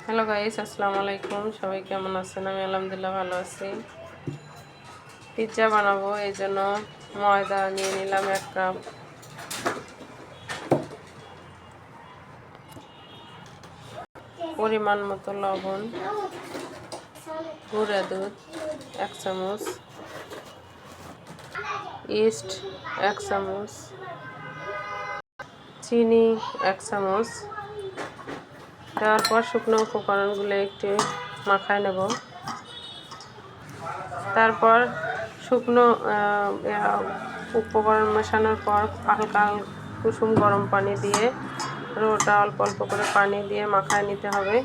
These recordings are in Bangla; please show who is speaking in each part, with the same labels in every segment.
Speaker 1: হ্যালো গাইস, আসসালামু আলাইকুম। সবাই কেমন আছেন? আমি আলহামদুলিল্লাহ ভালো আছি। পিৎজা বানাবো, এই জন্য ময়দা নিয়ে নিলাম 1 কাপ, পরিমাণ মতো লবণ, গুঁড়া দুধ 1 চামচ, ইস্ট 1 চামচ, চিনি 1 চামচ। দেওয়ার পর শুকনো উপকরণগুলো একটু মাখায় নেব। তারপর শুকনো উপকরণ মেশানোর পর হালকা কুসুম গরম পানি দিয়ে রোটা অল্প অল্প করে পানি দিয়ে মাখায় নিতে হবে।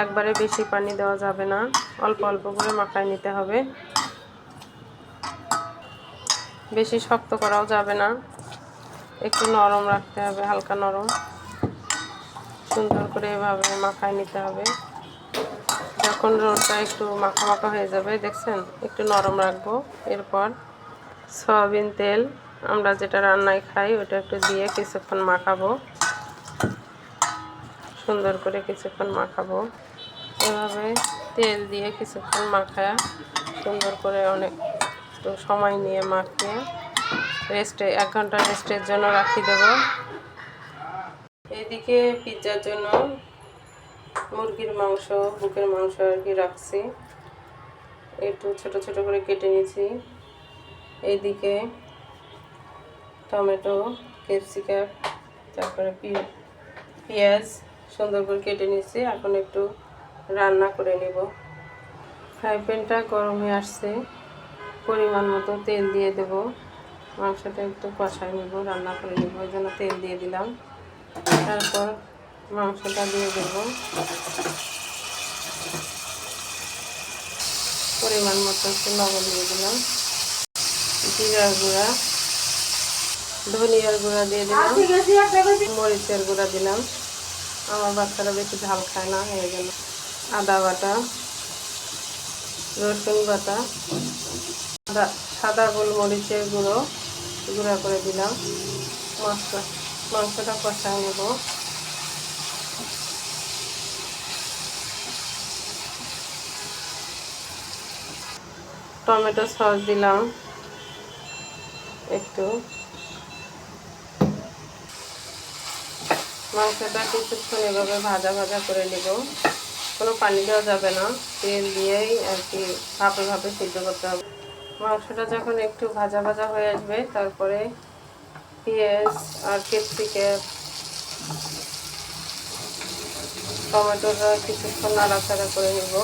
Speaker 1: একবারে বেশি পানি দেওয়া যাবে না, অল্প অল্প করে মাখায় নিতে হবে। বেশি শক্ত করাও যাবে না, একটু নরম রাখতে হবে, হালকা নরম। সুন্দর করে এভাবে মাখায় নিতে হবে। যখন রোলটা একটু মাখা মাখা হয়ে যাবে, দেখছেন, একটু নরম রাখবো। এরপর সয়াবিন তেল, আমরা যেটা রান্নায় খাই, ওটা একটু দিয়ে কিছুক্ষণ মাখাবো। সুন্দর করে কিছুক্ষণ মাখাবো। এভাবে তেল দিয়ে কিছুক্ষণ মাখায়া সুন্দর করে অনেক একটু সময় নিয়ে মাখিয়ে রেস্টে 1 ঘন্টা রেস্টের জন্য রাখি দেব। এদিকে পিৎজার জন্য মুরগির মাংস, বুকের মাংস আর কি রাখছি, একটু ছোট ছোট করে কেটে নিয়েছি। এইদিকে টমেটো, ক্যাপসিকাম, তারপরে পেঁয়াজ সুন্দর করে কেটে নিয়েছি। এখন একটু রান্না করে নেব। ফ্রাই প্যানটা গরম হয়ে আসছে, পরিমাণ মতো তেল দিয়ে দেব। মাংসটা একটু কষায় নেব, রান্না করে নেব, ওই জন্য তেল দিয়ে দিলাম। তারপর মাংসটা দিয়ে দেব। পরিমাণ মতো একটু লবণ দিয়ে দিলাম, জিরার গুঁড়া, ধনিয়ার গুঁড়া দিয়ে দিলাম, মরিচের গুঁড়া দিলাম। আমার বাচ্চারা বেশি ঝাল খায় না, এই জন্য আদা বাটা, রসুন বাটা, সাদা গোলমরিচের গুঁড়া করে দিলাম। মাংসটা কষায় নেব। টমেটো সস দিলাম একটু। মাংসটা কিছুক্ষণ এভাবে ভাজা ভাজা করে নেব। কোনো পানি দেওয়া যাবে না, তেল দিয়েই আর কি ভাপে ভাপে সিদ্ধ করতে হবে। মাংসটা যখন একটু ভাজা ভাজা হয়ে আসবে, তারপরে পেঁয়াজ আর ক্যাপসিকাম, টমেটোটা কিছুক্ষণ নাড়াচাড়া করে নেব,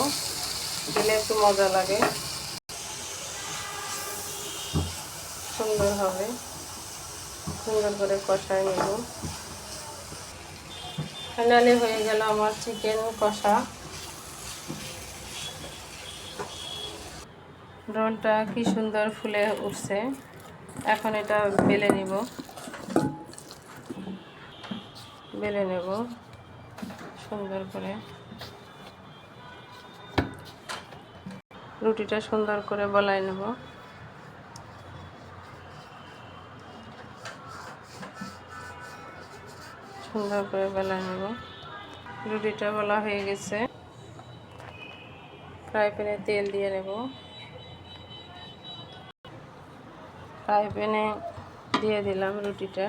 Speaker 1: দিলে একটু মজা লাগে, সুন্দর হবে। সুন্দর করে কষায় নেব। ফাইনালি হয়ে গেল আমার চিকেন কষা। রোলটা কি সুন্দর ফুলে উঠছে। এখন এটা বেলে নেব সুন্দর করে। রুটিটা সুন্দর করে বলাই নেব। সুন্দর করে বেলা নেব। রুটিটা বলা হয়ে গেছে। ফ্রাই প্যানে তেল দিয়ে নেব। ফ্রাই প্যানে দিয়ে দিলাম রুটিটা।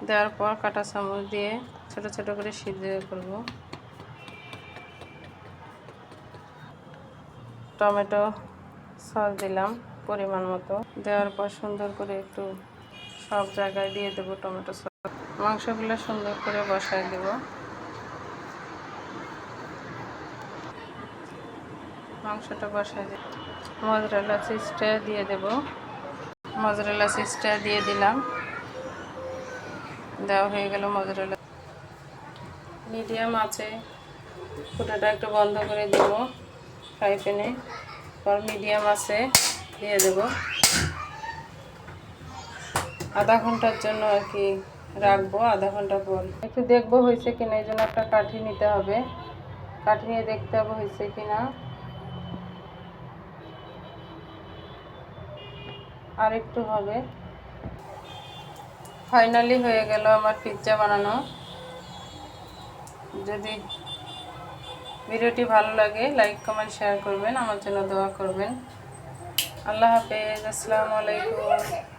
Speaker 1: দেওয়ার পর কাঁটা চামচ দিয়ে ছোট ছোট করে সিদ্ধ করব। টমেটো সস দিলাম পরিমাণ মতো। দেওয়ার পর সুন্দর করে একটু সব জায়গায় দিয়ে দেব টমেটো সস। মাংসগুলো সুন্দর করে বসায় দেব। মাংসটা বসায় দেব। মজরেলা চিজটা দিয়ে দেব। মজরেলা চিজটা দিয়ে দিলাম। দেওয়া হয়ে গেল মজরেলা। মিডিয়াম আছে ফুটাটা একটু বন্ধ করে দেব ফ্রাই প্যানে। পর মিডিয়াম আছে দিয়ে দেব। আধা ঘন্টার জন্য আর কি রাখবো। আধা ঘন্টা পর একটু দেখবো হয়েছে কিনা, এই জন্য একটা কাঠি নিতে হবে। কাঠি নিয়ে দেখতে হবে হয়েছে কিনা। আর একটু হবে। ফাইনালি হয়ে গেল আমার পিৎজা বানানো।
Speaker 2: যদি ভিডিওটি ভালো লাগে লাইক কমেন্ট শেয়ার করবেন, আমার জন্য দোয়া করবেন। আল্লাহ হাফেজ, আসসালামু আলাইকুম।